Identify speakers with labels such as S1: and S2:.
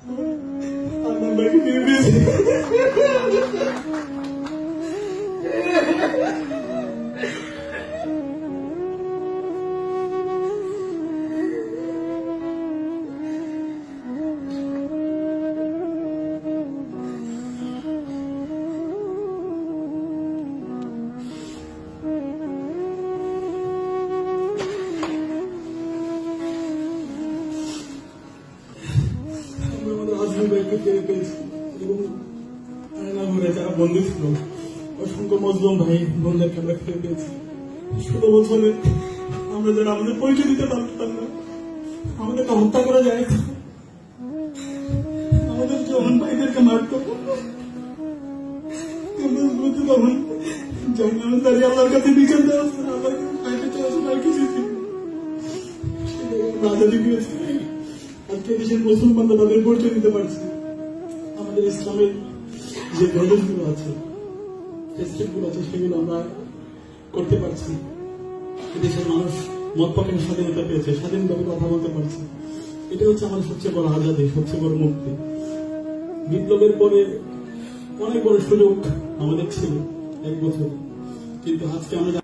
S1: আমার ভাইকে ফিরে পেয়েছি। আমাদের আজমি ভাইকে ফিরে পেয়েছি এবং আয়নাঘরে যারা বন্দী ছিল অসংখ্য মজলুম ভাই বোনদেরকে আমরা ফিরে পেয়েছি। 16 বছরে আমরা যারা আমাদের পরিচয় দিতে পারতাম না, আমাদেরকে হত্যা করা যায়, আমাদের যখন ভাইদেরকে মারত তখন যখন আমি দাঁড়িয়ে আল্লাহর কাছে বিচার দেওয়া আল্লাহর ভাইকে চলাচল আর কিছু ছিল আজাদি দিয়েছে। আজকে দেশের মুসলমানরা তাদের পরিচয় দিতে পারছে। আমাদের ইসলামের যে ভ্যালুসগুলো আছে, রেসপেক্টগুলো আছে, সেগুলো আমরা করতে পারছি। দেশের মানুষ মত পাকের স্বাধীনতা পেয়েছে, স্বাধীনভাবে কথা বলতে পারছে। এটা হচ্ছে আমাদের সবচেয়ে বড় আজাদি, সবচেয়ে বড় মুক্তি। বিপ্লবের পরে অনেক বড় সুযোগ আমাদের ছিল 1 বছর, কিন্তু আজকে আমরা